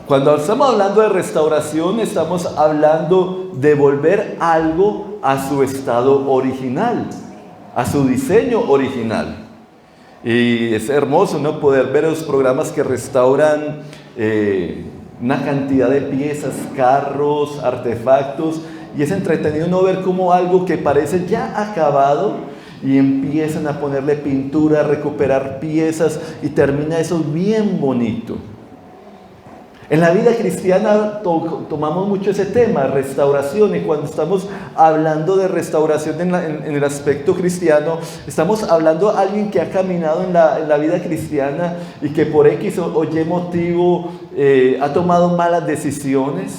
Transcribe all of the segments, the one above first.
Cuando estamos hablando de restauración, estamos hablando de volver algo a su estado original, a su diseño original. Y es hermoso, ¿no?, poder ver los programas que restauran una cantidad de piezas, carros, artefactos, y es entretenido no ver cómo algo que parece ya acabado y empiezan a ponerle pintura, a recuperar piezas y termina eso bien bonito. En la vida cristiana tomamos mucho ese tema, restauración, y cuando estamos hablando de restauración en el aspecto cristiano, estamos hablando de alguien que ha caminado en la vida cristiana y que por X o Y motivo ha tomado malas decisiones,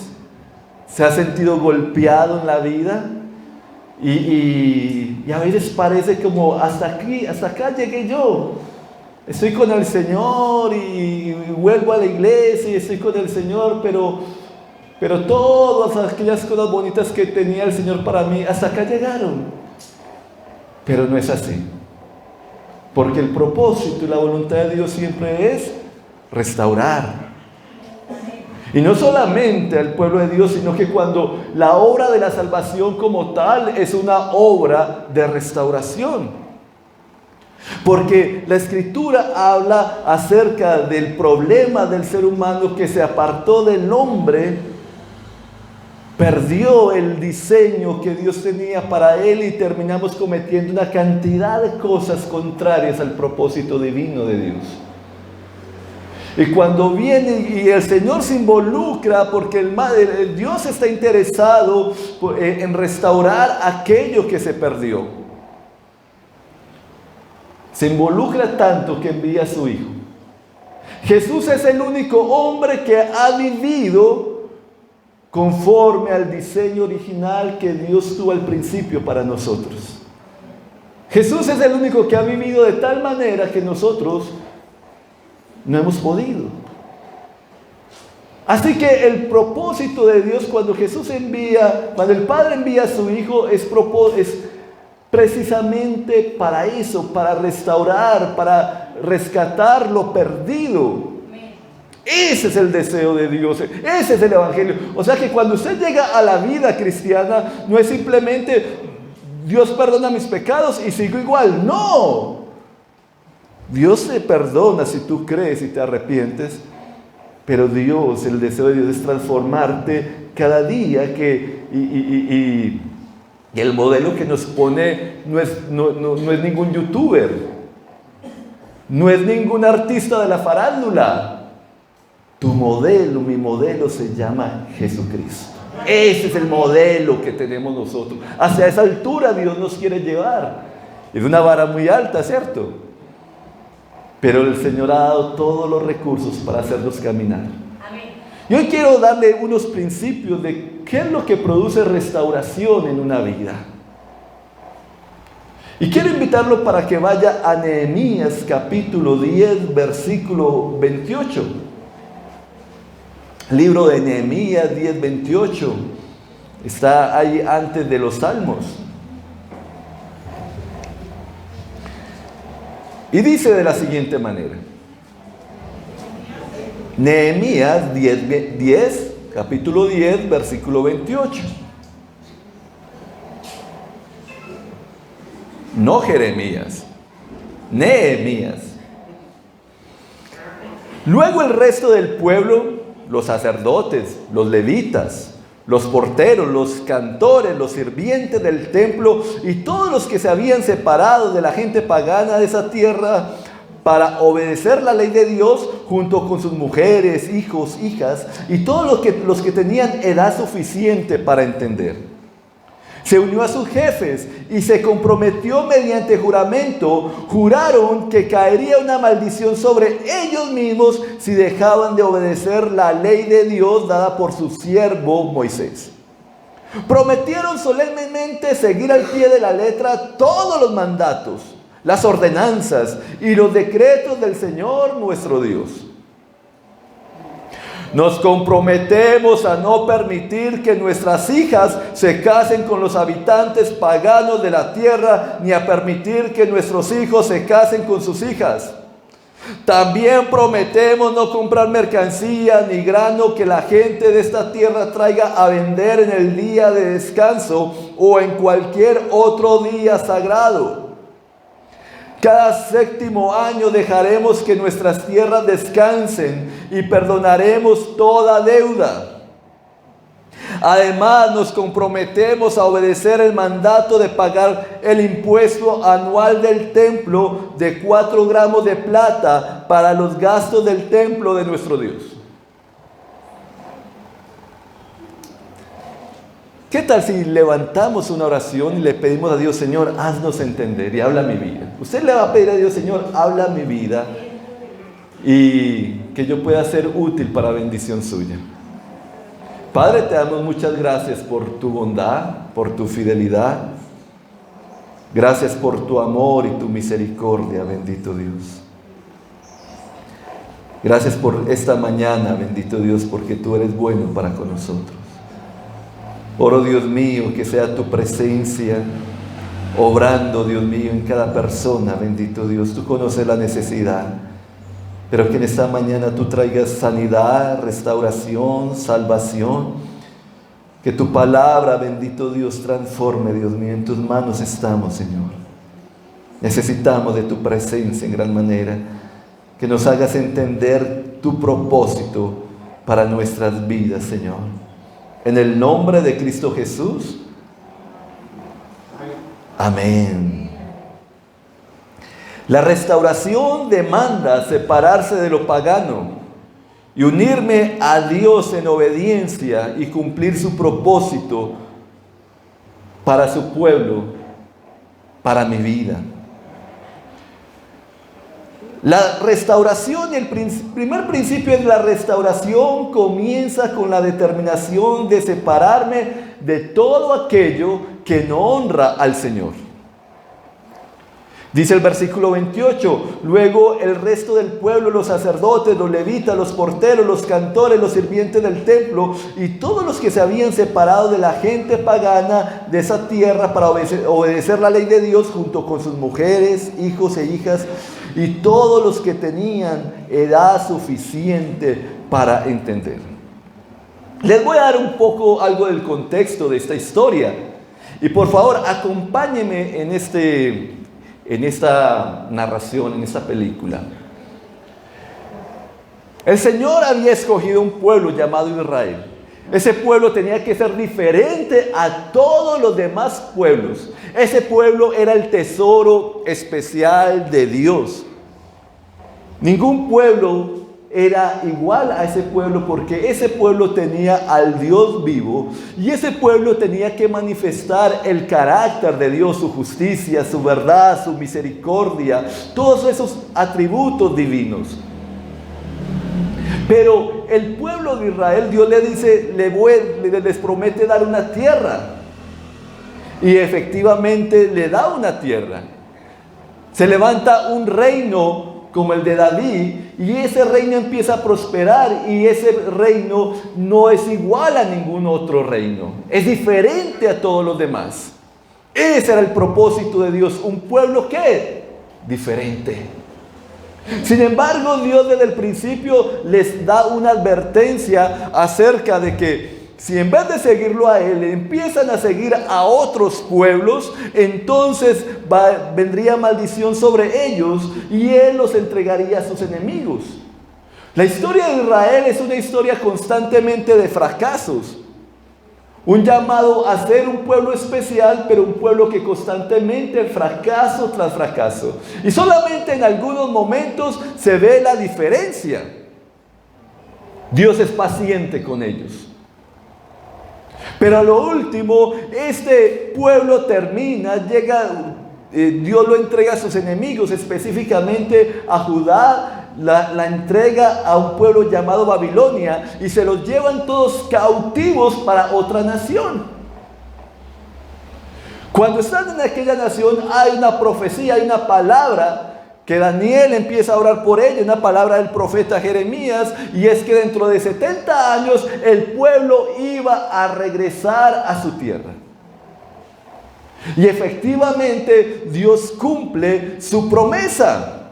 se ha sentido golpeado en la vida y a veces parece como hasta acá llegué yo. Estoy con el Señor y vuelvo a la iglesia y estoy con el Señor, pero todas aquellas cosas bonitas que tenía el Señor para mí, hasta acá llegaron. Pero no es así. Porque el propósito y la voluntad de Dios siempre es restaurar. Y no solamente al pueblo de Dios, sino que cuando la obra de la salvación como tal es una obra de restauración. Porque la Escritura habla acerca del problema del ser humano que se apartó del hombre, perdió el diseño que Dios tenía para él y terminamos cometiendo una cantidad de cosas contrarias al propósito divino de Dios. Y cuando viene y el Señor se involucra, porque el Dios está interesado en restaurar aquello que se perdió. Se involucra tanto que envía a su Hijo. Jesús es el único hombre que ha vivido conforme al diseño original que Dios tuvo al principio para nosotros. Jesús es el único que ha vivido de tal manera que nosotros no hemos podido. Así que el propósito de Dios cuando el Padre envía a su Hijo es precisamente para eso, para restaurar, para rescatar lo perdido. Ese es el deseo de Dios, ese es el Evangelio. O sea que cuando usted llega a la vida cristiana, no es simplemente Dios perdona mis pecados y sigo igual. No, Dios te perdona si tú crees y te arrepientes, pero Dios, el deseo de Dios es transformarte cada día y el modelo que nos pone no es ningún youtuber, no es ningún artista de la farándula. Tu modelo, mi modelo se llama Jesucristo. Ese es el modelo que tenemos nosotros. Hacia esa altura Dios nos quiere llevar. Es una vara muy alta, ¿cierto? Pero el Señor ha dado todos los recursos para hacernos caminar. Y hoy quiero darle unos principios de qué es lo que produce restauración en una vida. Y quiero invitarlo para que vaya a Nehemías capítulo 10, versículo 28. Libro de Nehemías 10, 28. Está ahí antes de los Salmos. Y dice de la siguiente manera. Nehemías 10, capítulo 10, versículo 28. No Jeremías, Nehemías. Luego el resto del pueblo, los sacerdotes, los levitas, los porteros, los cantores, los sirvientes del templo y todos los que se habían separado de la gente pagana de esa tierra para obedecer la ley de Dios, junto con sus mujeres, hijos, hijas y todos los que tenían edad suficiente para entender. Se unió a sus jefes y se comprometió mediante juramento. Juraron que caería una maldición sobre ellos mismos si dejaban de obedecer la ley de Dios dada por su siervo Moisés. Prometieron solemnemente seguir al pie de la letra todos los mandatos, las ordenanzas y los decretos del Señor nuestro Dios. Nos comprometemos a no permitir que nuestras hijas se casen con los habitantes paganos de la tierra, ni a permitir que nuestros hijos se casen con sus hijas. También prometemos no comprar mercancía ni grano que la gente de esta tierra traiga a vender en el día de descanso o en cualquier otro día sagrado. Cada 7º año dejaremos que nuestras tierras descansen y perdonaremos toda deuda. Además, nos comprometemos a obedecer el mandato de pagar el impuesto anual del templo de 4 gramos de plata para los gastos del templo de nuestro Dios. ¿Qué tal si levantamos una oración y le pedimos a Dios, Señor, haznos entender y habla mi vida? Usted le va a pedir a Dios, Señor, habla mi vida y que yo pueda ser útil para bendición suya. Padre, te damos muchas gracias por tu bondad, por tu fidelidad. Gracias por tu amor y tu misericordia, bendito Dios. Gracias por esta mañana, bendito Dios, porque tú eres bueno para con nosotros. Oro, Dios mío, que sea tu presencia obrando, Dios mío, en cada persona, bendito Dios. Tú conoces la necesidad. Pero que en esta mañana tú traigas sanidad, restauración, salvación. Que tu palabra, bendito Dios, transforme, Dios mío. En tus manos estamos, Señor. Necesitamos de tu presencia en gran manera. Que nos hagas entender tu propósito para nuestras vidas, Señor. En el nombre de Cristo Jesús. Amén. La restauración demanda separarse de lo pagano y unirme a Dios en obediencia y cumplir su propósito para su pueblo, para mi vida. La restauración, el primer principio de la restauración comienza con la determinación de separarme de todo aquello que no honra al Señor. Dice el versículo 28, luego el resto del pueblo, los sacerdotes, los levitas, los porteros, los cantores, los sirvientes del templo y todos los que se habían separado de la gente pagana de esa tierra para obedecer la ley de Dios junto con sus mujeres, hijos e hijas y todos los que tenían edad suficiente para entender. Les voy a dar un poco algo del contexto de esta historia y por favor acompáñenme en esta narración, en esta película. El Señor había escogido un pueblo llamado Israel. Ese pueblo tenía que ser diferente a todos los demás pueblos. Ese pueblo era el tesoro especial de Dios. Ningún pueblo era igual a ese pueblo porque ese pueblo tenía al Dios vivo y ese pueblo tenía que manifestar el carácter de Dios, su justicia, su verdad, su misericordia, todos esos atributos divinos. Pero el pueblo de Israel, Dios le dice, les promete dar una tierra y efectivamente le da una tierra. Se levanta un reino como el de David, y ese reino empieza a prosperar, y ese reino no es igual a ningún otro reino, es diferente a todos los demás. Ese era el propósito de Dios, un pueblo ¿qué? Diferente. Sin embargo, Dios desde el principio les da una advertencia acerca de que si en vez de seguirlo a Él, empiezan a seguir a otros pueblos, entonces vendría maldición sobre ellos y Él los entregaría a sus enemigos. La historia de Israel es una historia constantemente de fracasos. Un llamado a ser un pueblo especial, pero un pueblo que constantemente fracaso tras fracaso. Y solamente en algunos momentos se ve la diferencia. Dios es paciente con ellos. Pero a lo último, este pueblo Dios lo entrega a sus enemigos, específicamente a Judá, la entrega a un pueblo llamado Babilonia y se los llevan todos cautivos para otra nación. Cuando están en aquella nación hay una profecía, hay una palabra que Daniel empieza a orar por ella, una palabra del profeta Jeremías, y es que dentro de 70 años el pueblo iba a regresar a su tierra. Y efectivamente Dios cumple su promesa.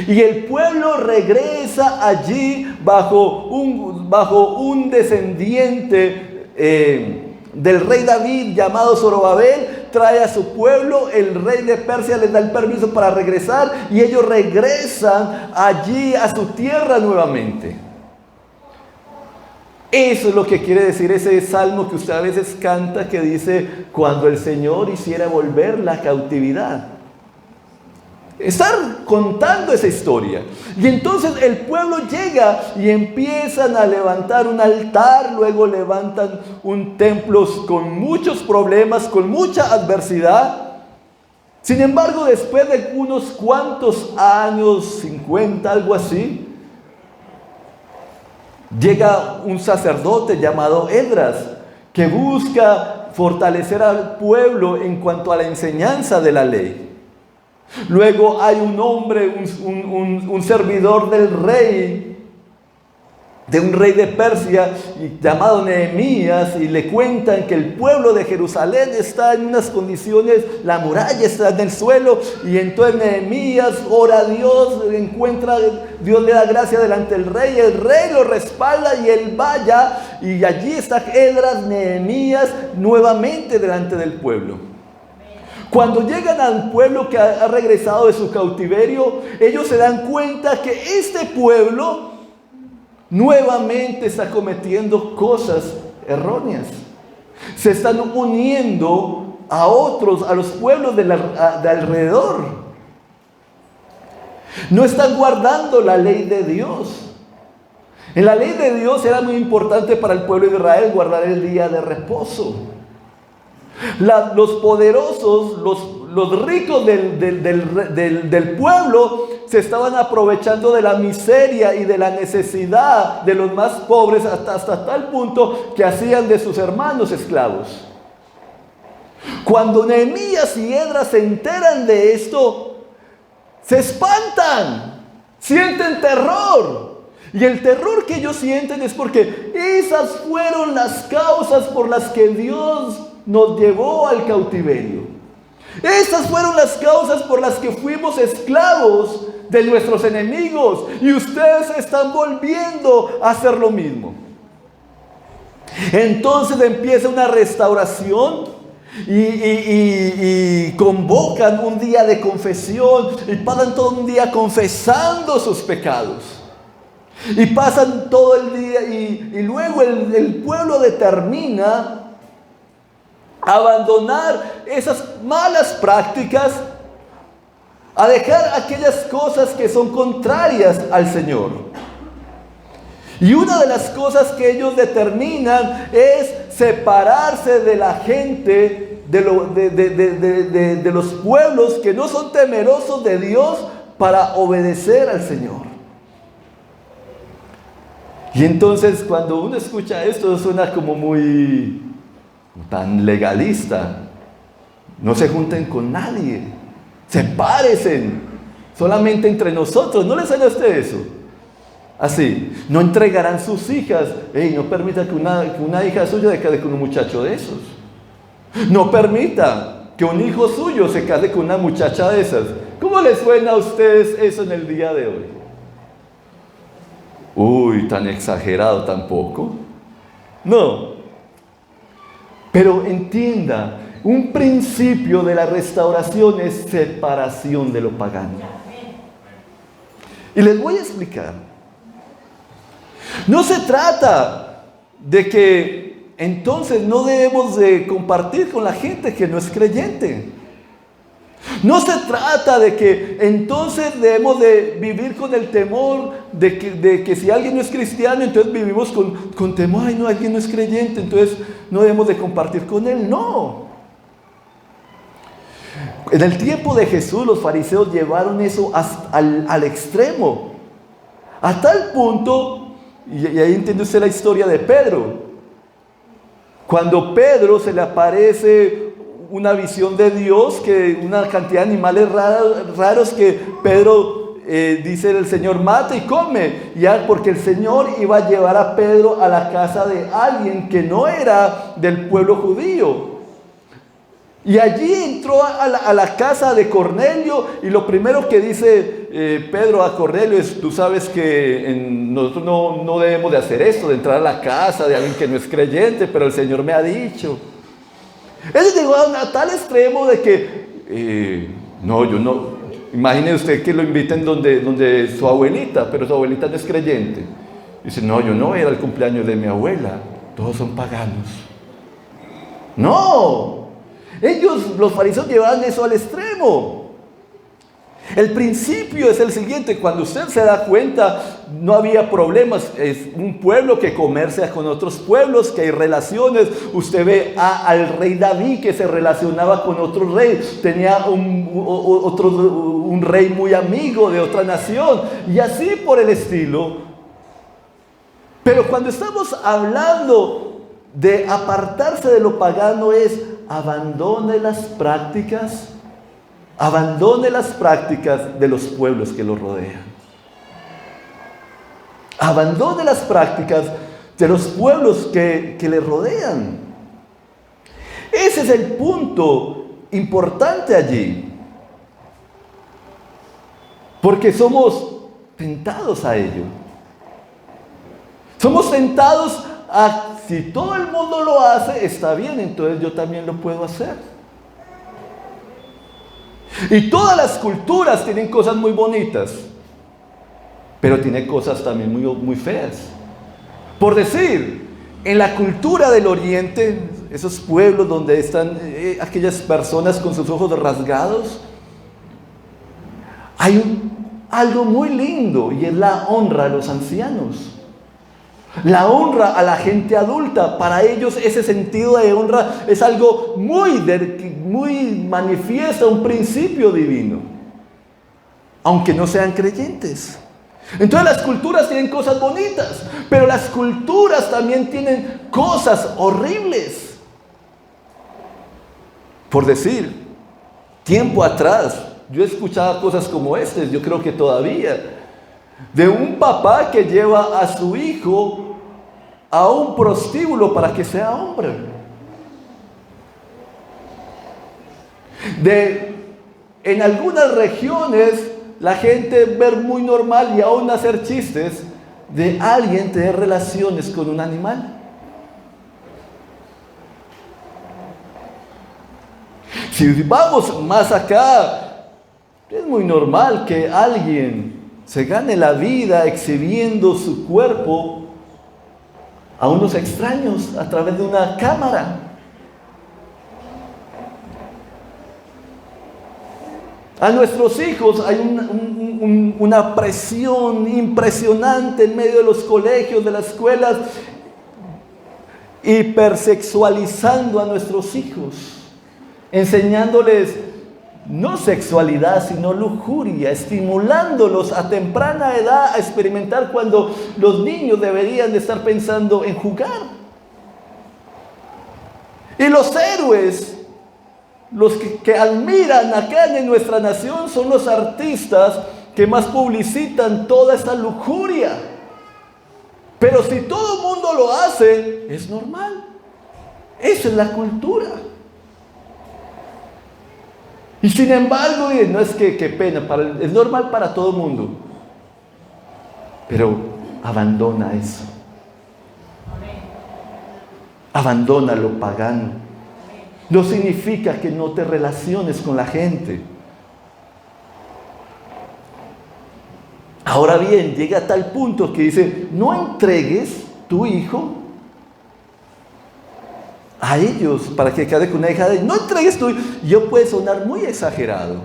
Y el pueblo regresa allí bajo un descendiente del rey David llamado Zorobabel. Trae a su pueblo, el rey de Persia les da el permiso para regresar y ellos regresan allí a su tierra nuevamente. Eso es lo que quiere decir ese salmo que usted a veces canta que dice: cuando el Señor hiciera volver la cautividad. Estar contando esa historia. Y entonces el pueblo llega y empiezan a levantar un altar, luego levantan un templo con muchos problemas, con mucha adversidad. Sin embargo, después de unos cuantos años, 50, algo así, llega un sacerdote llamado Esdras, que busca fortalecer al pueblo en cuanto a la enseñanza de la ley. Luego hay un hombre, un servidor del rey, de un rey de Persia llamado Nehemías, y le cuentan que el pueblo de Jerusalén está en unas condiciones, la muralla está en el suelo, y entonces Nehemías ora a Dios, Dios le da gracia delante del rey, el rey lo respalda y él vaya, y allí está Esdras, Nehemías nuevamente delante del pueblo. Cuando llegan al pueblo que ha regresado de su cautiverio, ellos se dan cuenta que este pueblo nuevamente está cometiendo cosas erróneas. Se están uniendo a otros, a los pueblos de alrededor. No están guardando la ley de Dios. En la ley de Dios era muy importante para el pueblo de Israel guardar el día de reposo. Los poderosos, los ricos del pueblo se estaban aprovechando de la miseria y de la necesidad de los más pobres hasta tal punto que hacían de sus hermanos esclavos. Cuando Nehemías y Esdras se enteran de esto, se espantan, sienten terror. Y el terror que ellos sienten es porque esas fueron las causas por las que Dios nos llevó al cautiverio. Esas fueron las causas por las que fuimos esclavos de nuestros enemigos, y ustedes están volviendo a hacer lo mismo. Entonces empieza una restauración y convocan un día de confesión y pasan todo un día confesando sus pecados. Y pasan todo el día y luego el pueblo determina abandonar esas malas prácticas, a dejar aquellas cosas que son contrarias al Señor. Y una de las cosas que ellos determinan es separarse de la gente, de los pueblos que no son temerosos de Dios, para obedecer al Señor. Y entonces cuando uno escucha esto suena como muy tan legalista. No se junten con nadie, sepárense solamente entre nosotros. ¿No les sale a usted eso? Así, no entregarán sus hijas. No permita que una hija suya se case con un muchacho de esos. No permita que un hijo suyo se case con una muchacha de esas. ¿Cómo les suena a ustedes eso en el día de hoy? Uy, tan exagerado tampoco. No. Pero entienda, un principio de la restauración es separación de lo pagano. Y les voy a explicar. No se trata de que entonces no debemos de compartir con la gente que no es creyente. No se trata de que entonces debemos de vivir con el temor de que si alguien no es cristiano, entonces vivimos con temor. Ay, no, alguien no es creyente, entonces no debemos de compartir con él. No. En el tiempo de Jesús, los fariseos llevaron eso al extremo. A tal punto, y ahí entiende usted la historia de Pedro. Cuando Pedro se le aparece una visión de Dios, que una cantidad de animales raros que Pedro dice el Señor: mata y come, ya, porque el Señor iba a llevar a Pedro a la casa de alguien que no era del pueblo judío. Y allí entró a la casa de Cornelio, y lo primero que dice Pedro a Cornelio es: tú sabes que nosotros no debemos de hacer esto, de entrar a la casa de alguien que no es creyente, pero el Señor me ha dicho. Él llegó a tal extremo de que, no, yo no, imagine usted que lo inviten donde su abuelita, pero su abuelita no es creyente. Dice: no, yo no voy a ir al cumpleaños de mi abuela, todos son paganos. No. Ellos, los fariseos, llevaban eso al extremo. El principio es el siguiente: cuando usted se da cuenta, no había problemas. Es un pueblo que comercia con otros pueblos, que hay relaciones. Usted ve al rey David, que se relacionaba con otro rey. Tenía un rey muy amigo de otra nación, y así por el estilo. Pero cuando estamos hablando de apartarse de lo pagano, es: abandone las prácticas de los pueblos que lo rodean. Abandone las prácticas de los pueblos que le rodean. Ese es el punto importante allí. Porque somos tentados a ello. Somos tentados a: si todo el mundo lo hace, está bien, entonces yo también lo puedo hacer. Y todas las culturas tienen cosas muy bonitas, pero tienen cosas también muy, muy feas. Por decir, en la cultura del Oriente, esos pueblos donde están aquellas personas con sus ojos rasgados, hay algo muy lindo, y es la honra a los ancianos. La honra a la gente adulta. Para ellos ese sentido de honra es algo muy manifiesto, un principio divino, aunque no sean creyentes. Entonces las culturas tienen cosas bonitas, pero las culturas también tienen cosas horribles. Por decir, tiempo atrás yo escuchaba cosas como estas, yo creo que todavía, de un papá que lleva a su hijo a un prostíbulo para que sea hombre. En algunas regiones la gente ve muy normal y aún hacer chistes de alguien tener relaciones con un animal. Si vamos más acá, es muy normal que alguien se gane la vida exhibiendo su cuerpo a unos extraños a través de una cámara. A nuestros hijos hay una presión impresionante en medio de los colegios, de las escuelas, hipersexualizando a nuestros hijos, enseñándoles no sexualidad, sino lujuria, estimulándolos a temprana edad a experimentar cuando los niños deberían de estar pensando en jugar. Y los héroes, los que admiran acá en nuestra nación, son los artistas que más publicitan toda esta lujuria. Pero si todo el mundo lo hace, es normal. Esa es la cultura. Y sin embargo, no es que qué pena, es normal para todo el mundo. Pero abandona eso. Abandona lo pagano. No significa que no te relaciones con la gente. Ahora bien, llega a tal punto que dice: no entregues tu hijo a ellos para que quede con una hija de ellos. No entregues tu hijo. Yo puede sonar muy exagerado,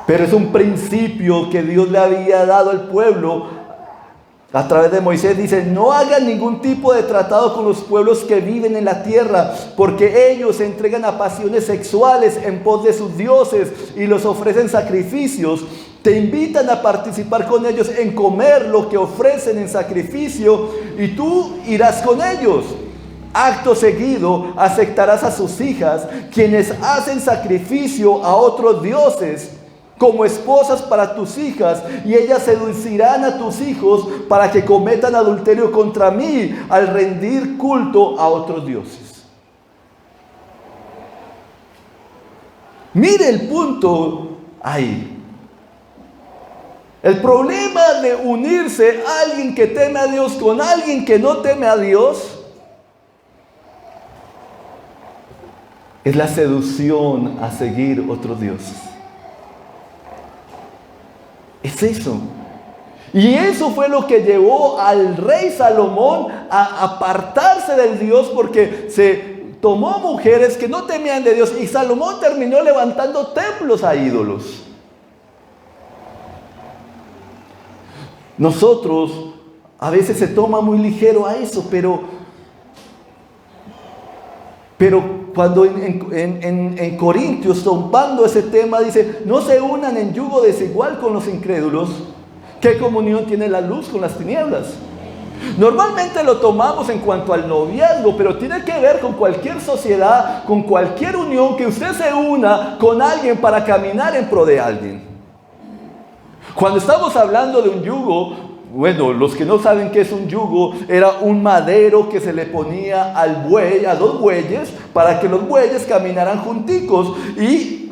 pero es un principio que Dios le había dado al pueblo a través de Moisés. Dice: no hagan ningún tipo de tratado con los pueblos que viven en la tierra, porque ellos se entregan a pasiones sexuales en pos de sus dioses y los ofrecen sacrificios. Te invitan a participar con ellos en comer lo que ofrecen en sacrificio, y tú irás con ellos. Acto seguido aceptarás a sus hijas, quienes hacen sacrificio a otros dioses, como esposas para tus hijas, y ellas seducirán a tus hijos para que cometan adulterio contra mí al rendir culto a otros dioses. Mire el punto ahí. El problema de unirse a alguien que teme a Dios con alguien que no teme a Dios es la seducción a seguir otros dioses. Es eso. Y eso fue lo que llevó al rey Salomón a apartarse del Dios, porque se tomó mujeres que no temían de Dios, y Salomón terminó levantando templos a ídolos. Nosotros a veces se toma muy ligero a eso, pero cuando en Corintios, tomando ese tema, dice: no se unan en yugo desigual con los incrédulos. ¿Qué comunión tiene la luz con las tinieblas? Normalmente lo tomamos en cuanto al noviazgo, pero tiene que ver con cualquier sociedad, con cualquier unión, que usted se una con alguien para caminar en pro de alguien. Cuando estamos hablando de un yugo, bueno, los que no saben qué es un yugo, era un madero que se le ponía al buey, a dos bueyes, para que los bueyes caminaran junticos y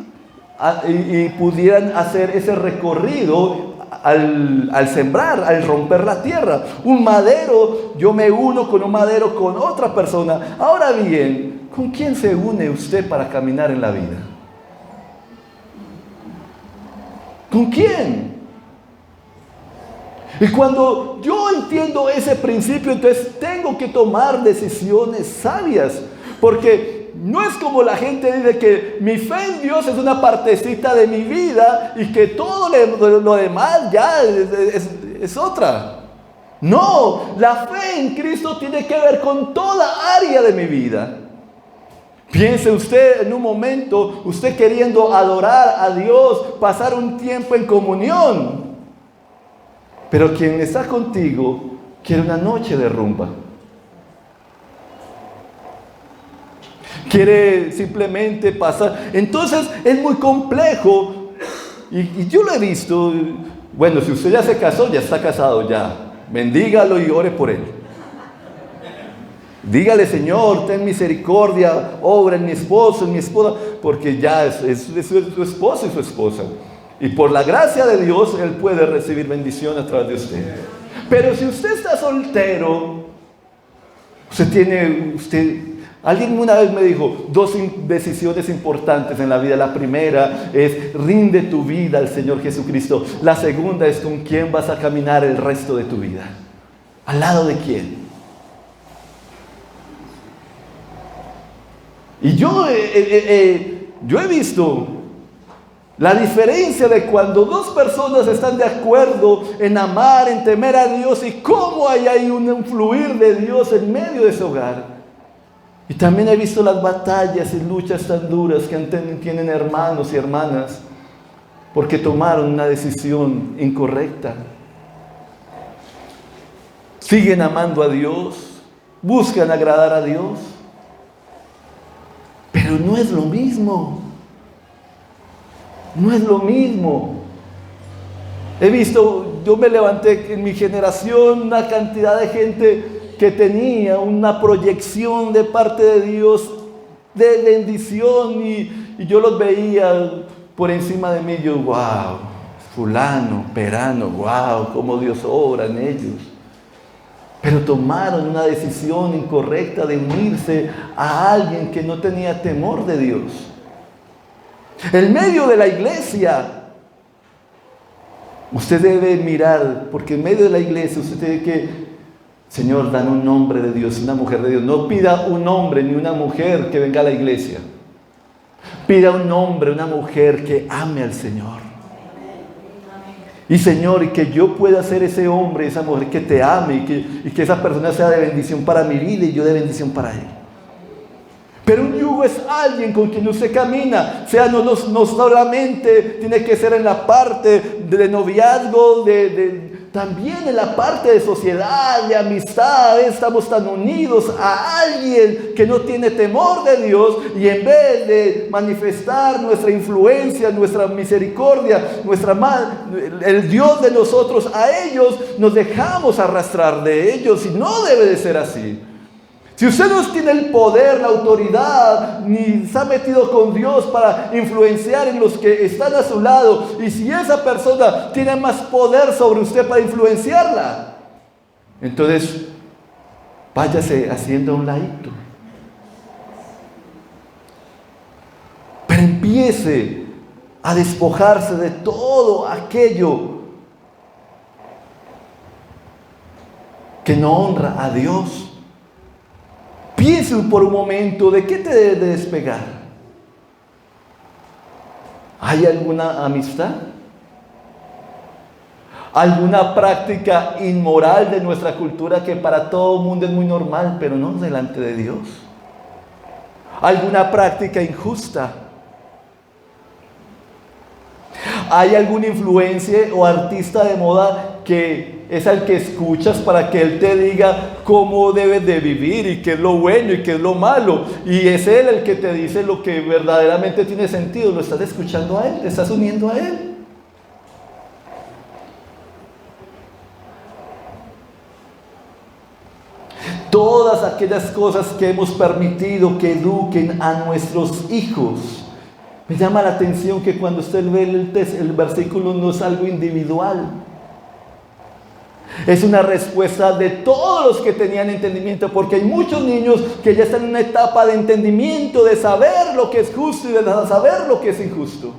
pudieran hacer ese recorrido al sembrar, al romper la tierra. Un madero, yo me uno con un madero con otra persona. Ahora bien, ¿con quién se une usted para caminar en la vida? ¿Con quién? Y cuando yo entiendo ese principio, entonces tengo que tomar decisiones sabias, porque no es como la gente dice que mi fe en Dios es una partecita de mi vida y que todo lo demás ya es otra. No, la fe en Cristo tiene que ver con toda área de mi vida. Piense usted en un momento, usted queriendo adorar a Dios, pasar un tiempo en comunión, pero quien está contigo quiere una noche de rumba. Quiere simplemente pasar. Entonces es muy complejo. Y yo lo he visto. Bueno, si usted ya se casó, ya está casado ya. Bendígalo y ore por él. Dígale: Señor, ten misericordia, obra en mi esposo, en mi esposa, porque ya es su esposo y su esposa. Y por la gracia de Dios, Él puede recibir bendición a través de usted. Pero si usted está soltero, alguien una vez me dijo, dos decisiones importantes en la vida. La primera es: rinde tu vida al Señor Jesucristo. La segunda es: ¿con quién vas a caminar el resto de tu vida? ¿Al lado de quién? Y yo he visto la diferencia de cuando dos personas están de acuerdo en amar, en temer a Dios, y cómo hay un fluir de Dios en medio de ese hogar. Y también he visto las batallas y luchas tan duras que tienen hermanos y hermanas porque tomaron una decisión incorrecta. Siguen amando a Dios, buscan agradar a Dios, pero no es lo mismo. No es lo mismo. He visto, yo me levanté en mi generación, una cantidad de gente que tenía una proyección de parte de Dios de bendición, y yo los veía por encima de mí. Yo, wow, fulano, perano, wow, cómo Dios obra en ellos. Pero tomaron una decisión incorrecta de unirse a alguien que no tenía temor de Dios. En medio de la iglesia, usted debe mirar, porque en medio de la iglesia usted tiene que: Señor, dan un hombre de Dios, una mujer de Dios. No pida un hombre ni una mujer que venga a la iglesia. Pida un hombre, una mujer que ame al Señor. Y Señor, y que yo pueda ser ese hombre, esa mujer que te ame, y que esa persona sea de bendición para mi vida y yo de bendición para él. Pero un yugo es alguien con quien usted camina. O sea, no solamente tiene que ser en la parte de noviazgo, también en la parte de sociedad, de amistad. Estamos tan unidos a alguien que no tiene temor de Dios, y en vez de manifestar nuestra influencia, nuestra misericordia, el Dios de nosotros a ellos, nos dejamos arrastrar de ellos, y no debe de ser así. Si usted no tiene el poder, la autoridad, ni se ha metido con Dios para influenciar en los que están a su lado, y si esa persona tiene más poder sobre usted para influenciarla, entonces váyase haciendo a un ladito. Pero empiece a despojarse de todo aquello que no honra a Dios. Piense por un momento de qué te debe de despegar. ¿Hay alguna amistad? ¿Alguna práctica inmoral de nuestra cultura que para todo el mundo es muy normal, pero no delante de Dios? ¿Alguna práctica injusta? ¿Hay alguna influencia o artista de moda que es al que escuchas para que él te diga cómo debes de vivir y qué es lo bueno y qué es lo malo? Y es él el que te dice lo que verdaderamente tiene sentido. ¿Lo estás escuchando a él? ¿Te estás uniendo a él? Todas aquellas cosas que hemos permitido que eduquen a nuestros hijos. Me llama la atención que cuando usted ve el versículo no es algo individual. Es una respuesta de todos los que tenían entendimiento, porque hay muchos niños que ya están en una etapa de entendimiento, de saber lo que es justo y de saber lo que es injusto.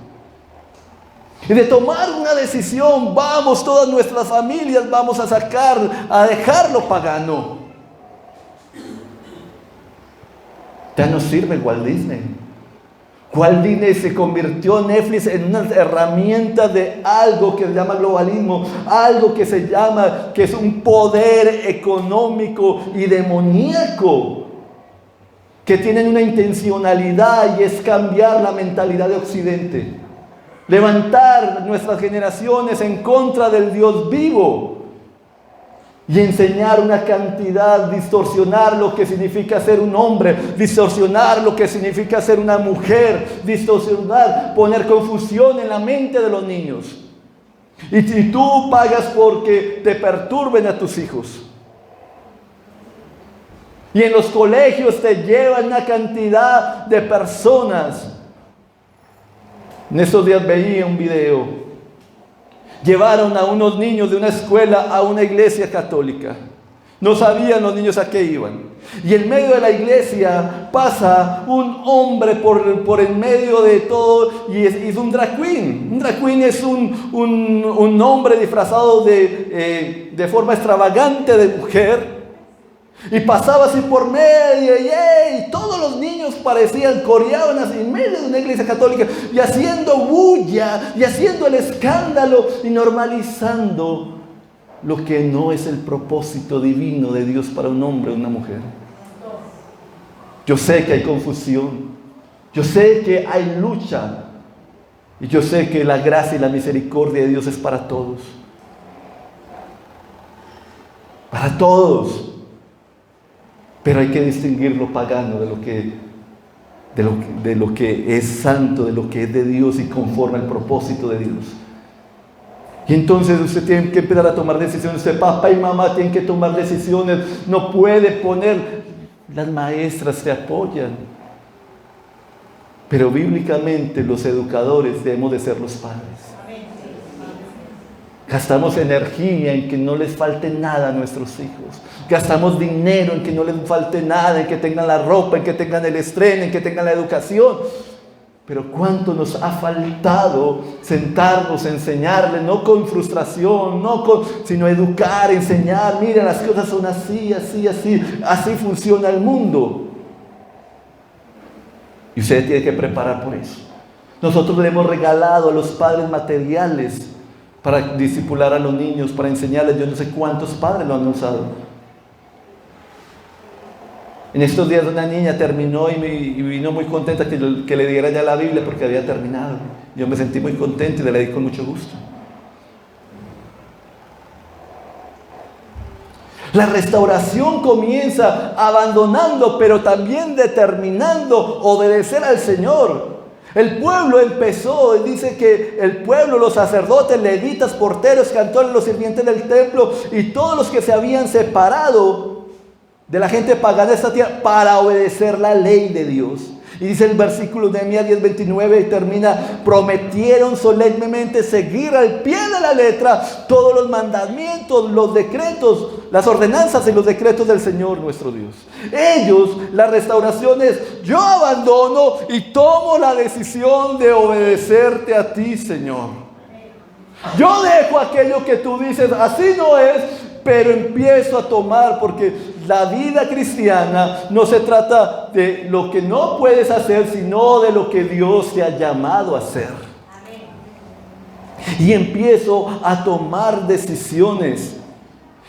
Y de tomar una decisión, vamos, todas nuestras familias vamos a dejarlo pagano. Ya no sirve Walt Disney. Walt Disney se convirtió Netflix en una herramienta de algo que se llama globalismo, algo que es un poder económico y demoníaco, que tienen una intencionalidad y es cambiar la mentalidad de Occidente, levantar nuestras generaciones en contra del Dios vivo y enseñar una cantidad, distorsionar lo que significa ser un hombre, distorsionar lo que significa ser una mujer, distorsionar, poner confusión en la mente de los niños. Y si tú pagas porque te perturben a tus hijos. Y en los colegios te llevan una cantidad de personas. En estos días veía un video. Llevaron a unos niños de una escuela a una iglesia católica. No sabían los niños a qué iban. Y en medio de la iglesia pasa un hombre por el medio de todo y es un drag queen. Un drag queen es un hombre disfrazado de forma extravagante de mujer. Y pasaba así por medio y todos los niños coreaban así en medio de una iglesia católica y haciendo bulla y haciendo el escándalo y normalizando lo que no es el propósito divino de Dios para un hombre o una mujer. Yo sé que hay confusión, yo sé que hay lucha y yo sé que la gracia y la misericordia de Dios es para todos. Para todos. Pero hay que distinguir lo pagano de lo que es santo, de lo que es de Dios y conforme al propósito de Dios. Y entonces usted tiene que empezar a tomar decisiones. Usted, papá y mamá, tienen que tomar decisiones. No puede poner, las maestras te apoyan. Pero bíblicamente los educadores debemos de ser los padres. Gastamos energía en que no les falte nada a nuestros hijos. Gastamos dinero en que no les falte nada, en que tengan la ropa, en que tengan el estreno, en que tengan la educación. Pero cuánto nos ha faltado sentarnos, enseñarles, no con frustración, sino educar, enseñar. Mira, las cosas son así, así, así. Así funciona el mundo. Y usted tiene que preparar por eso. Nosotros le hemos regalado a los padres materiales para discipular a los niños, para enseñarles. Yo no sé cuántos padres lo han usado. En estos días una niña terminó y vino muy contenta que le diera ya la Biblia porque había terminado. Yo me sentí muy contento y le di con mucho gusto. La restauración comienza abandonando, pero también determinando obedecer al Señor. El pueblo empezó, dice que el pueblo, los sacerdotes, levitas, porteros, cantores, los sirvientes del templo y todos los que se habían separado de la gente pagana de esta tierra para obedecer la ley de Dios. Y dice el versículo de Nehemías 10:29 y termina: prometieron solemnemente seguir al pie de la letra todos los mandamientos, los decretos, las ordenanzas y los decretos del Señor nuestro Dios. Ellos, la restauración es: yo abandono y tomo la decisión de obedecerte a ti, Señor. Yo dejo aquello que tú dices, así no es, pero empiezo a tomar, porque la vida cristiana no se trata de lo que no puedes hacer, sino de lo que Dios te ha llamado a hacer. Y empiezo a tomar decisiones.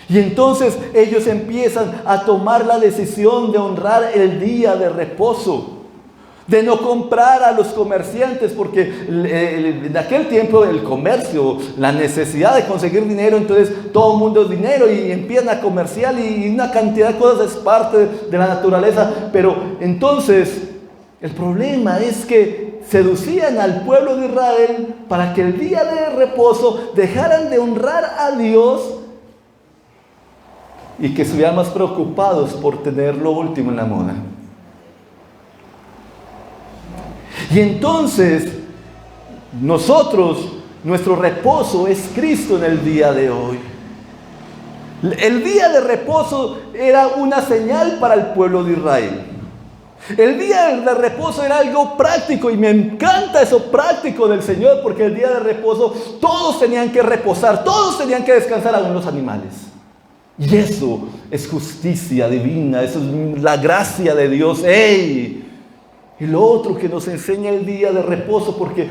Y entonces ellos empiezan a tomar la decisión de honrar el día de reposo, de no comprar a los comerciantes, porque en aquel tiempo el comercio, la necesidad de conseguir dinero, entonces todo el mundo es dinero y empiezan a comerciar y una cantidad de cosas es parte de la naturaleza. Pero entonces el problema es que seducían al pueblo de Israel para que el día de reposo dejaran de honrar a Dios y que estuvieran más preocupados por tener lo último en la moda. Y entonces, nuestro reposo es Cristo en el día de hoy. El día de reposo era una señal para el pueblo de Israel. El día de reposo era algo práctico, y me encanta eso práctico del Señor, porque el día de reposo todos tenían que reposar, todos tenían que descansar, aún los animales. Y eso es justicia divina, eso es la gracia de Dios. ¡Ey! Y lo otro que nos enseña el día de reposo, porque,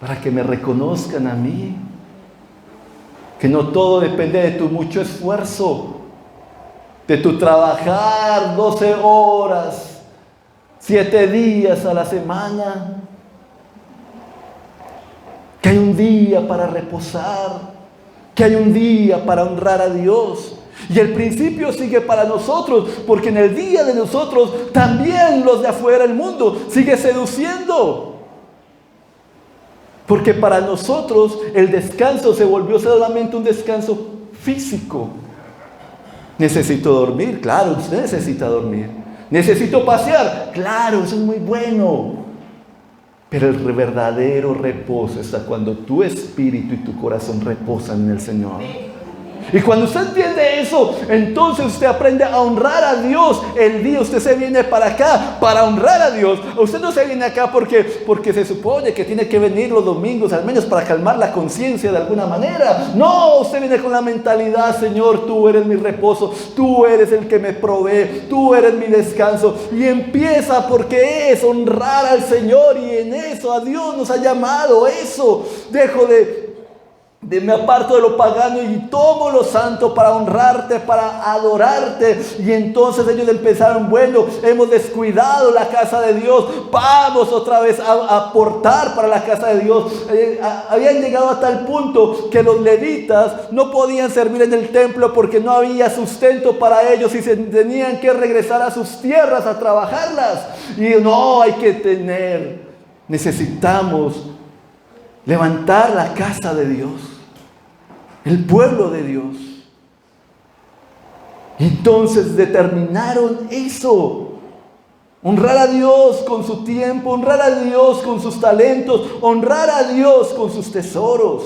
para que me reconozcan a mí, que no todo depende de tu mucho esfuerzo, de tu trabajar 12 horas, 7 días a la semana, que hay un día para reposar, que hay un día para honrar a Dios. Y el principio sigue para nosotros, porque en el día de nosotros también los de afuera del mundo sigue seduciendo. Porque para nosotros el descanso se volvió solamente un descanso físico. Necesito dormir, claro, usted necesita dormir. Necesito pasear, claro, eso es muy bueno. Pero el verdadero reposo está cuando tu espíritu y tu corazón reposan en el Señor. Y cuando usted entiende eso, entonces usted aprende a honrar a Dios. El día usted se viene para acá para honrar a Dios. Usted no se viene acá porque se supone que tiene que venir los domingos, al menos para calmar la conciencia de alguna manera. No, usted viene con la mentalidad: Señor, tú eres mi reposo, tú eres el que me provee, tú eres mi descanso. Y empieza, porque es honrar al Señor, y en eso a Dios nos ha llamado. Eso, dejo me aparto de lo pagano y tomo lo santo para honrarte, para adorarte. Y entonces ellos empezaron: bueno, hemos descuidado la casa de Dios, vamos otra vez a aportar para la casa de Dios. Habían llegado a tal punto que los levitas no podían servir en el templo porque no había sustento para ellos y se tenían que regresar a sus tierras a trabajarlas. Y no, necesitamos levantar la casa de Dios, el pueblo de Dios. Entonces determinaron eso: honrar a Dios con su tiempo, honrar a Dios con sus talentos, honrar a Dios con sus tesoros.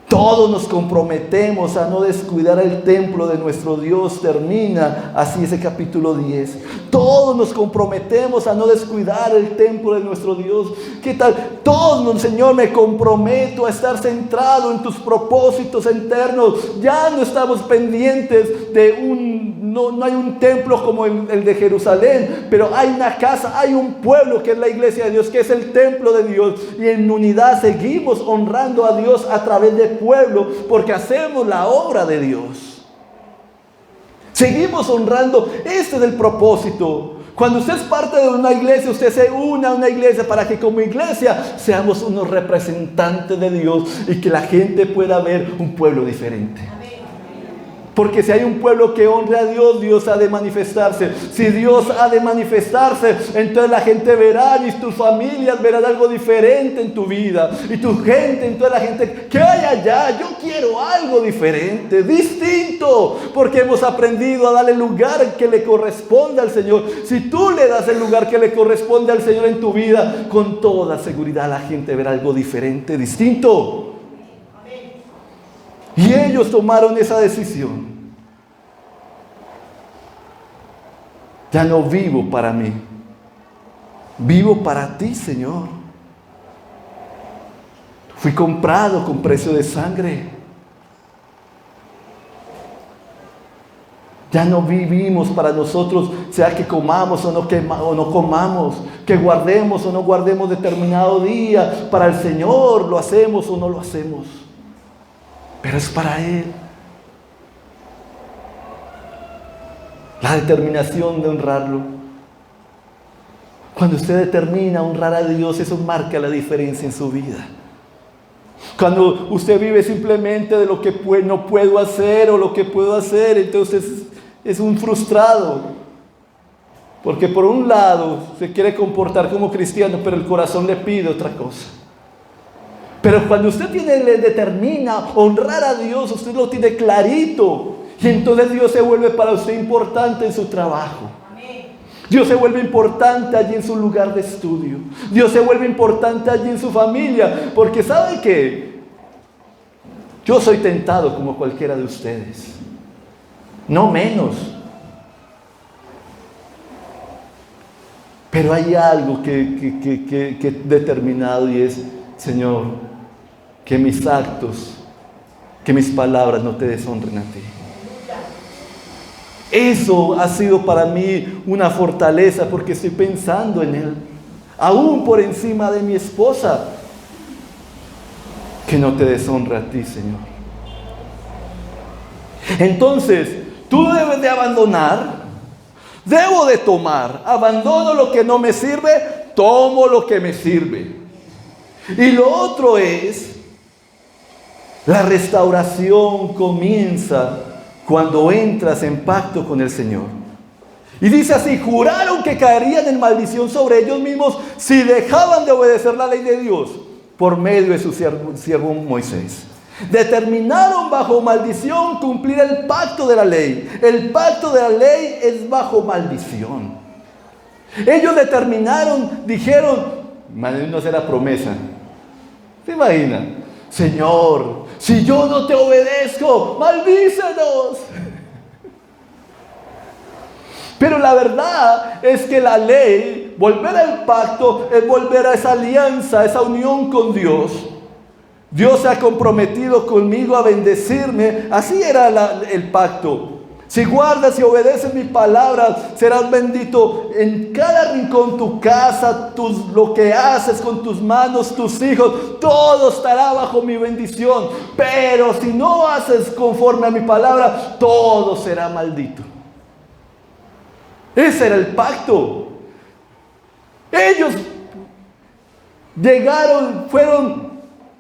Todos nos comprometemos a no descuidar el templo de nuestro Dios. Termina así ese capítulo 10. Todos nos comprometemos a no descuidar el templo de nuestro Dios. ¿Qué tal? Todos, Señor, me comprometo a estar centrado en tus propósitos eternos. Ya no estamos pendientes de no hay un templo como el de Jerusalén, pero hay una casa, hay un pueblo que es la iglesia de Dios, que es el templo de Dios. Y en unidad seguimos honrando a Dios a través de pueblo, porque hacemos la obra de Dios. Seguimos honrando. Este es el propósito. Cuando usted es parte de una iglesia, usted se une a una iglesia para que como iglesia seamos unos representantes de Dios y que la gente pueda ver un pueblo diferente. Porque si hay un pueblo que honre a Dios, Dios ha de manifestarse. Si Dios ha de manifestarse, entonces la gente verá y tus familias verán algo diferente en tu vida. Y tu gente, entonces la gente, ¿qué hay allá? Yo quiero algo diferente, distinto. Porque hemos aprendido a darle el lugar que le corresponde al Señor. Si tú le das el lugar que le corresponde al Señor en tu vida, con toda seguridad la gente verá algo diferente, distinto. Y ellos tomaron esa decisión. Ya no vivo para mí, vivo para ti, Señor. Fui comprado con precio de sangre. Ya no vivimos para nosotros, sea que comamos o no comamos, que guardemos o no guardemos determinado día. Para el Señor lo hacemos o no lo hacemos, pero es para Él. La determinación de honrarlo. Cuando usted determina honrar a Dios, eso marca la diferencia en su vida. Cuando usted vive simplemente de lo que no puedo hacer o lo que puedo hacer, entonces es un frustrado. Porque por un lado se quiere comportar como cristiano, pero el corazón le pide otra cosa. Pero cuando usted determina honrar a Dios, usted lo tiene clarito. Y entonces Dios se vuelve para usted importante en su trabajo. Dios se vuelve importante allí en su lugar de estudio. Dios se vuelve importante allí en su familia. Porque ¿sabe qué? Yo soy tentado como cualquiera de ustedes. No menos. Pero hay algo que determinado y es, Señor, que mis actos, que mis palabras no te deshonren a ti. Eso ha sido para mí una fortaleza porque estoy pensando en Él, aún por encima de mi esposa. Que no te deshonre a ti, Señor. Entonces, tú debes de abandonar, debo de tomar. Abandono lo que no me sirve, tomo lo que me sirve. Y lo otro es, la restauración comienza cuando entras en pacto con el Señor. Y dice así: juraron que caerían en maldición sobre ellos mismos si dejaban de obedecer la ley de Dios por medio de su siervo Moisés. Determinaron bajo maldición cumplir el pacto de la ley. El pacto de la ley es bajo maldición. Ellos determinaron, dijeron, no será promesa. ¿Se imagina? Señor, si yo no te obedezco, maldícenos. Pero la verdad es que la ley, volver al pacto, es volver a esa alianza, a esa unión con Dios. Dios se ha comprometido conmigo a bendecirme. Así era el pacto. Si guardas y obedeces mi palabra, serás bendito en cada rincón, tu casa, lo que haces con tus manos, tus hijos, todo estará bajo mi bendición. Pero si no haces conforme a mi palabra, todo será maldito. Ese era el pacto. Ellos fueron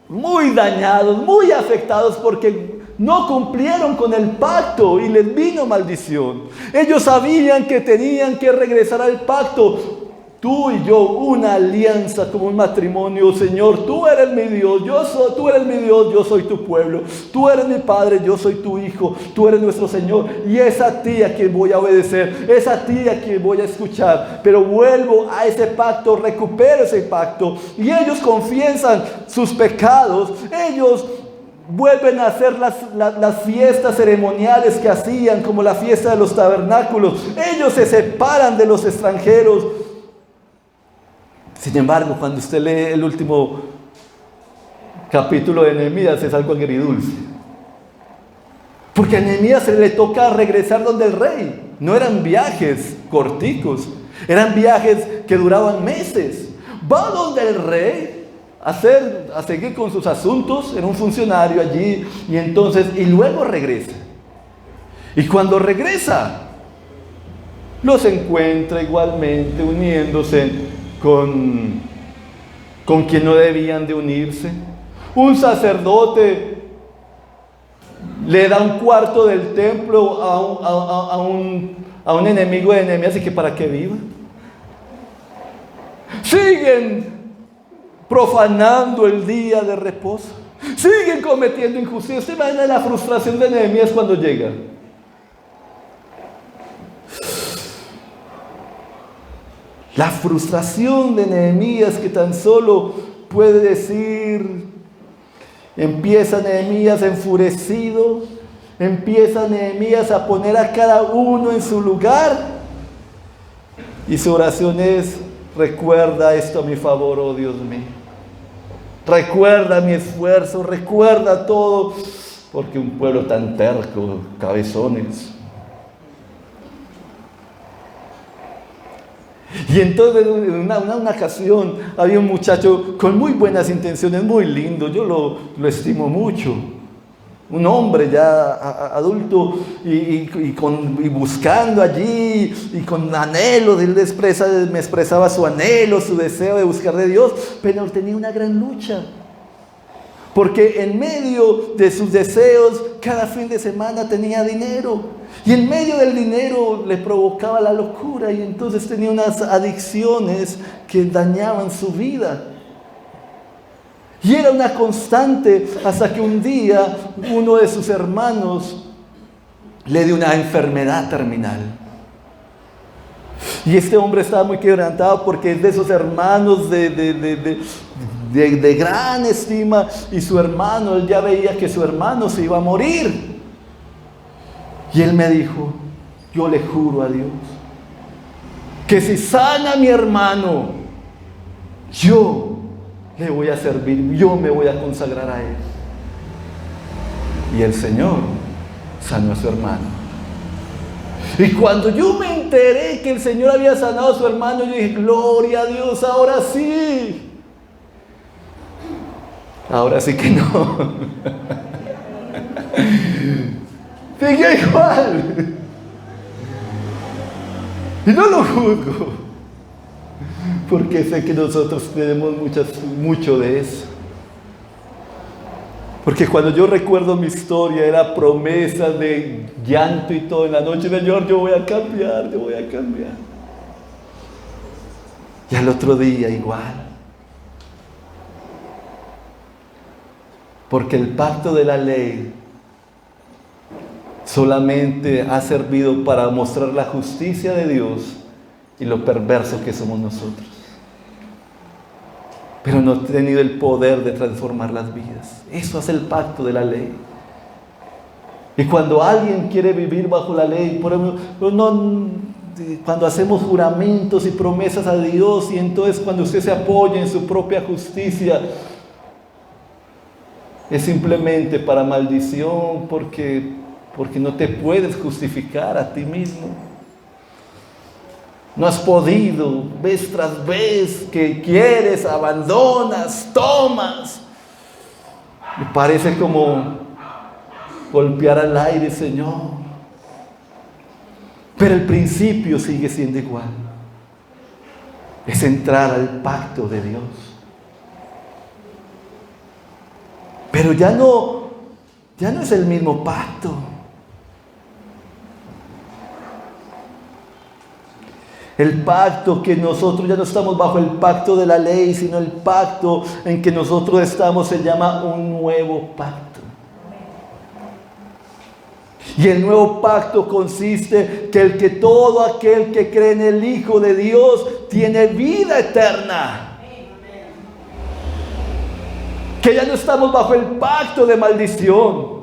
muy dañados, muy afectados porque no cumplieron con el pacto y les vino maldición. Ellos sabían que tenían que regresar al pacto. Tú y yo, una alianza como un matrimonio. Señor, tú eres mi Dios, tú eres mi Dios, yo soy tu pueblo. Tú eres mi Padre, yo soy tu Hijo. Tú eres nuestro Señor y es a ti a quien voy a obedecer, es a ti a quien voy a escuchar. Pero vuelvo a ese pacto, recupero ese pacto. Y ellos confiesan sus pecados. Ellos vuelven a hacer las fiestas ceremoniales que hacían, como la fiesta de los tabernáculos. Ellos se separan de los extranjeros. Sin embargo, cuando usted lee el último capítulo de Nehemías, es algo agridulce. Porque a Nehemías se le toca regresar donde el rey. No eran viajes corticos, eran viajes que duraban meses. Va donde el rey a seguir con sus asuntos, era un funcionario allí, y luego regresa. Y cuando regresa, los encuentra igualmente uniéndose con quien no debían de unirse. Un sacerdote Le da un cuarto del templo a un enemigo de Nehemías, y que para que viva. Siguen profanando el día de reposo. Siguen cometiendo injusticia. ¿Usted imagina la frustración de Nehemías cuando llega? La frustración de Nehemías, que tan solo puede decir: empieza Nehemías enfurecido, empieza Nehemías a poner a cada uno en su lugar, y su oración es: recuerda esto a mi favor, oh Dios mío. Recuerda mi esfuerzo, recuerda todo, porque un pueblo tan terco, cabezones. Y entonces en una ocasión había un muchacho con muy buenas intenciones, muy lindo, yo lo estimo mucho. Un hombre ya adulto y buscando allí y con anhelos. Él me expresaba su anhelo, su deseo de buscar de Dios, pero tenía una gran lucha. Porque en medio de sus deseos, cada fin de semana tenía dinero. Y en medio del dinero le provocaba la locura, y entonces tenía unas adicciones que dañaban su vida. Y era una constante, hasta que un día uno de sus hermanos le dio una enfermedad terminal. Y este hombre estaba muy quebrantado, porque es de esos hermanos de gran estima, y su hermano, él ya veía que su hermano se iba a morir. Y él me dijo: yo le juro a Dios que si sana a mi hermano, yo le voy a servir, yo me voy a consagrar a él. Y el Señor sanó a su hermano. Y cuando yo me enteré que el Señor había sanado a su hermano, yo dije: gloria a Dios, ahora sí. Ahora sí que no. Sigue igual. Y no lo juzgo, porque sé que nosotros tenemos mucho de eso. Porque cuando yo recuerdo mi historia, era promesa de llanto y todo en la noche: Señor, yo voy a cambiar, yo voy a cambiar. Y al otro día igual. Porque el pacto de la ley solamente ha servido para mostrar la justicia de Dios y lo perverso que somos nosotros. Pero no ha tenido el poder de transformar las vidas. Eso hace el pacto de la ley. Y cuando alguien quiere vivir bajo la ley, por ejemplo, cuando hacemos juramentos y promesas a Dios, y entonces cuando usted se apoya en su propia justicia, es simplemente para maldición, porque no te puedes justificar a ti mismo. No has podido, vez tras vez que quieres, abandonas, tomas. Me parece como golpear al aire, Señor. Pero el principio sigue siendo igual. Es entrar al pacto de Dios. Pero ya no es el mismo pacto. El pacto que nosotros ya no estamos bajo el pacto de la ley, sino el pacto en que nosotros estamos se llama un nuevo pacto. Y el nuevo pacto consiste que todo aquel que cree en el Hijo de Dios tiene vida eterna. Que ya no estamos bajo el pacto de maldición.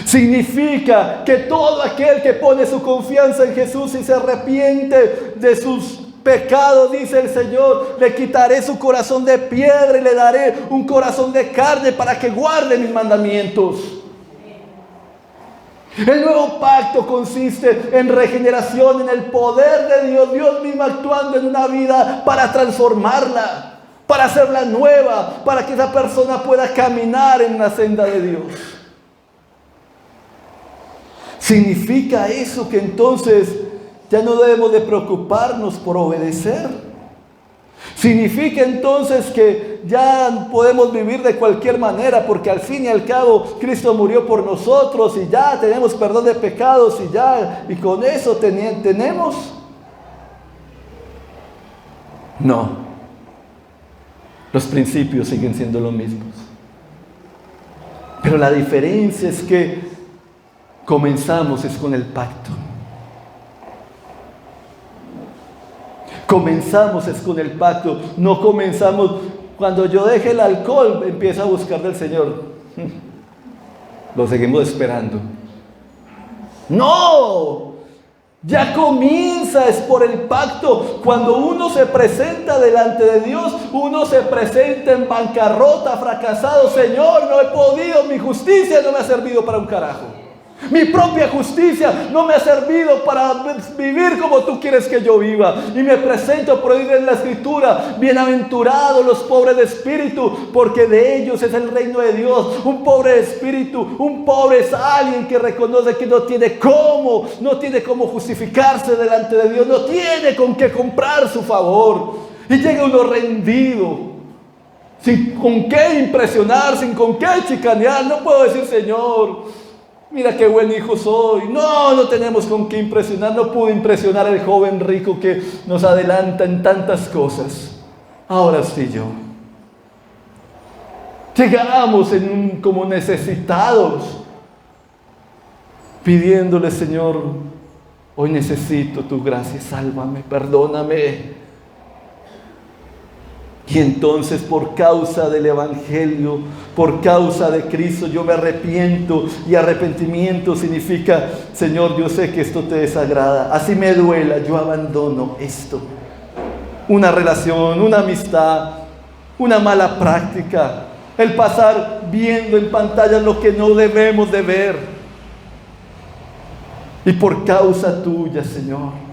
Significa que todo aquel que pone su confianza en Jesús y se arrepiente de sus pecados, dice el Señor, le quitaré su corazón de piedra y le daré un corazón de carne para que guarde mis mandamientos. El nuevo pacto consiste en regeneración, en el poder de Dios, Dios mismo actuando en una vida para transformarla, para hacerla nueva, para que esa persona pueda caminar en la senda de Dios. Significa eso que entonces ya no debemos de preocuparnos por obedecer. Significa entonces que ya podemos vivir de cualquier manera, porque al fin y al cabo Cristo murió por nosotros y ya tenemos perdón de pecados y con eso tenemos. No, los principios siguen siendo los mismos. Pero la diferencia es que comenzamos es con el pacto. Comenzamos es con el pacto, no comenzamos cuando yo deje el alcohol, empiezo a buscar del Señor. Lo seguimos esperando. No, ya comienza, es por el pacto. Cuando uno se presenta delante de Dios, uno se presenta en bancarrota, fracasado. Señor, no he podido, mi justicia no me ha servido para un carajo. Mi propia justicia no me ha servido para vivir como tú quieres que yo viva. Y me presento por ahí en la Escritura: bienaventurados los pobres de espíritu, porque de ellos es el reino de Dios. Un pobre de espíritu, un pobre es alguien que reconoce que no tiene cómo justificarse delante de Dios, no tiene con qué comprar su favor. Y llega uno rendido, sin con qué impresionar, sin con qué chicanear. No puedo decir: Señor, mira qué buen hijo soy. No tenemos con qué impresionar. No pudo impresionar al joven rico que nos adelanta en tantas cosas. Ahora estoy yo. Llegamos como necesitados, pidiéndole: Señor, hoy necesito tu gracia, sálvame, perdóname. Y entonces, por causa del Evangelio, por causa de Cristo, yo me arrepiento. Y arrepentimiento significa: Señor, yo sé que esto te desagrada, así me duela, yo abandono esto. Una relación, una amistad, una mala práctica, el pasar viendo en pantalla lo que no debemos de ver. Y por causa tuya, Señor,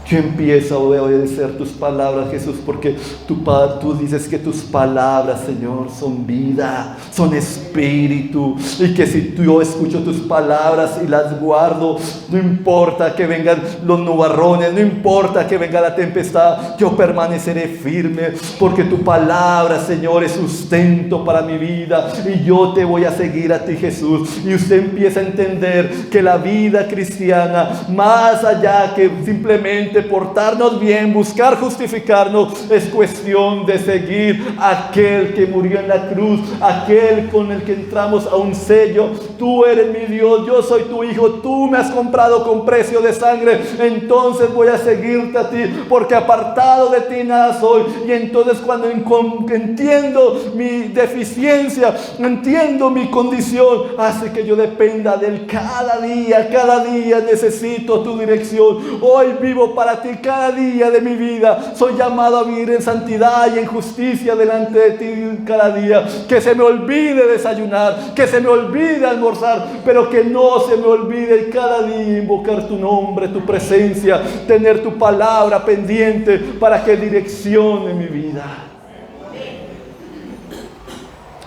yo empiezo a obedecer tus palabras, Jesús, porque tú dices que tus palabras, Señor, son vida, son espíritu, y que si yo escucho tus palabras y las guardo, no importa que vengan los nubarrones, no importa que venga la tempestad, yo permaneceré firme, porque tu palabra, Señor, es sustento para mi vida, y yo te voy a seguir a ti, Jesús. Y usted empieza a entender que la vida cristiana, más allá que simplemente portarnos bien, buscar justificarnos, es cuestión de seguir a aquel que murió en la cruz, aquel con el que entramos a un sello. Tú eres mi Dios, yo soy tu hijo, tú me has comprado con precio de sangre, entonces voy a seguirte a ti, porque apartado de ti nada soy. Y entonces, cuando entiendo mi deficiencia, entiendo mi condición, hace que yo dependa de él cada día necesito tu dirección. Hoy vivo para ti, cada día de mi vida soy llamado a vivir en santidad y en justicia delante de ti cada día. Que se me olvide desayunar, que se me olvide almorzar, pero que no se me olvide cada día invocar tu nombre, tu presencia, tener tu palabra pendiente para que direccione mi vida.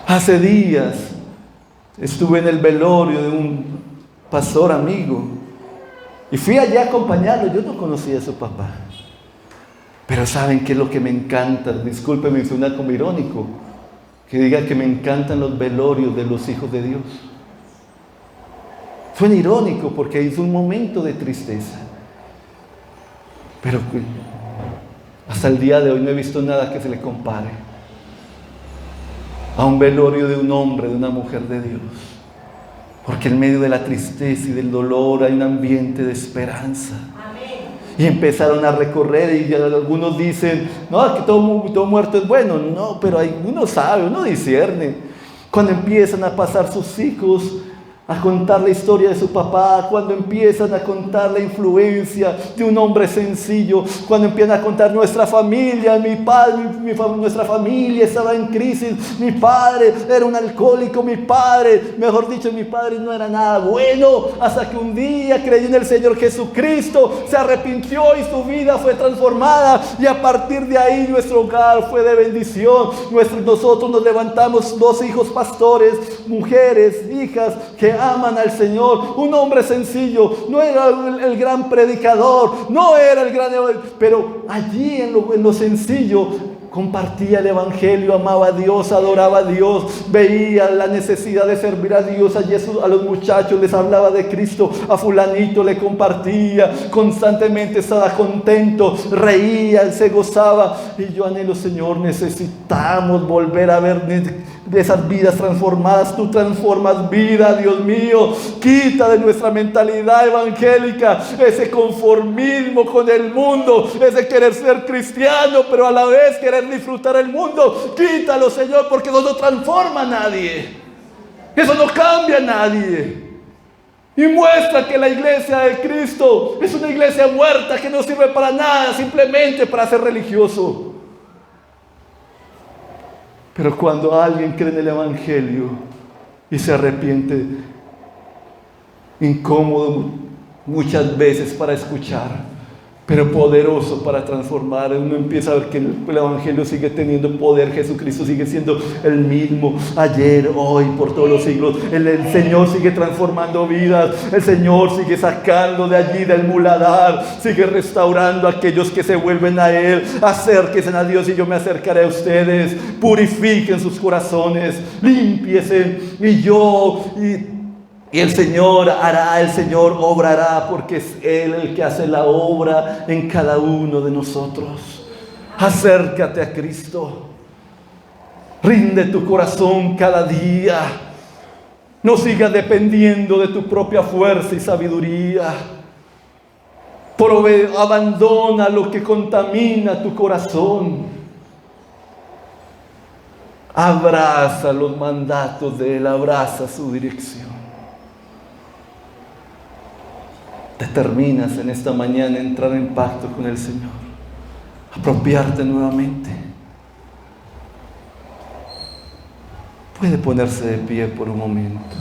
Hace días estuve en el velorio de un pastor amigo y fui allá a acompañarlo. Yo no conocía a su papá, pero ¿saben qué es lo que me encanta? Discúlpeme, suena como irónico que diga que me encantan los velorios de los hijos de Dios. Suena irónico porque es un momento de tristeza, pero hasta el día de hoy no he visto nada que se le compare a un velorio de un hombre, de una mujer de Dios. Porque en medio de la tristeza y del dolor hay un ambiente de esperanza. Amén. Y empezaron a recorrer, y algunos dicen: no, que todo muerto es bueno. No, pero uno sabe, uno discierne. Cuando empiezan a pasar sus hijos a contar la historia de su papá, cuando empiezan a contar la influencia de un hombre sencillo, cuando empiezan a contar nuestra familia, mi padre, nuestra familia estaba en crisis, mi padre era un alcohólico, mi padre no era nada bueno, hasta que un día creyó en el Señor Jesucristo, se arrepintió y su vida fue transformada, y a partir de ahí nuestro hogar fue de bendición. Nosotros nos levantamos 2 hijos pastores, mujeres, hijas, que aman al Señor, un hombre sencillo, no era el gran predicador, no era el gran, pero allí en lo sencillo compartía el evangelio, amaba a Dios, adoraba a Dios, veía la necesidad de servir a Dios. Allí a los muchachos les hablaba de Cristo, a fulanito le compartía, constantemente estaba contento, reía, se gozaba. Y yo anhelo, Señor, necesitamos volver a ver de esas vidas transformadas. Tú transformas vida, Dios mío. Quita de nuestra mentalidad evangélica ese conformismo con el mundo, ese querer ser cristiano pero a la vez querer disfrutar el mundo. Quítalo, Señor, porque eso no transforma a nadie, eso no cambia a nadie, y muestra que la iglesia de Cristo es una iglesia muerta que no sirve para nada, simplemente para ser religioso. Pero cuando alguien cree en el evangelio y se arrepiente, incómodo muchas veces para escuchar, pero poderoso para transformar, uno empieza a ver que el evangelio sigue teniendo poder. Jesucristo sigue siendo el mismo ayer, hoy, por todos los siglos. El Señor sigue transformando vidas, el Señor sigue sacando de allí del muladar, sigue restaurando a aquellos que se vuelven a Él. Acérquense a Dios y yo me acercaré a ustedes. Purifiquen sus corazones, límpiese, y el Señor hará, el Señor obrará, porque es Él el que hace la obra en cada uno de nosotros. Acércate a Cristo. Rinde tu corazón cada día. No sigas dependiendo de tu propia fuerza y sabiduría. Abandona lo que contamina tu corazón. Abraza los mandatos de Él, abraza su dirección. Determinas en esta mañana entrar en pacto con el Señor, apropiarte nuevamente. Puede ponerse de pie por un momento.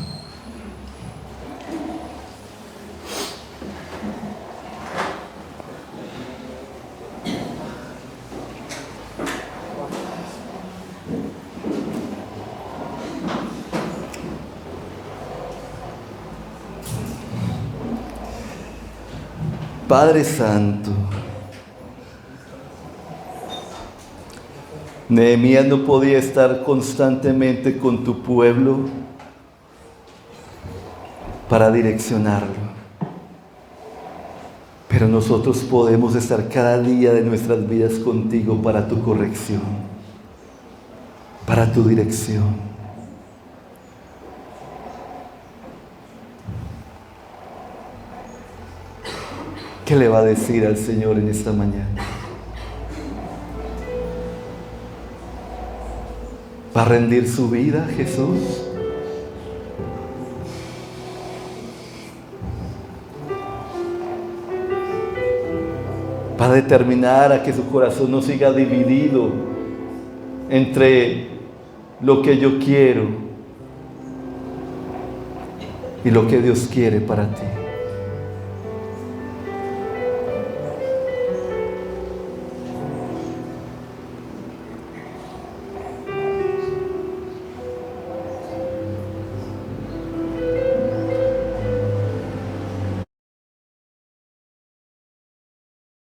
Padre Santo, Nehemías no podía estar constantemente con tu pueblo para direccionarlo, pero nosotros podemos estar cada día de nuestras vidas contigo para tu corrección, para tu dirección. ¿Qué le va a decir al Señor en esta mañana? ¿Va a rendir su vida, Jesús? ¿Va a determinar a que su corazón no siga dividido entre lo que yo quiero y lo que Dios quiere para ti?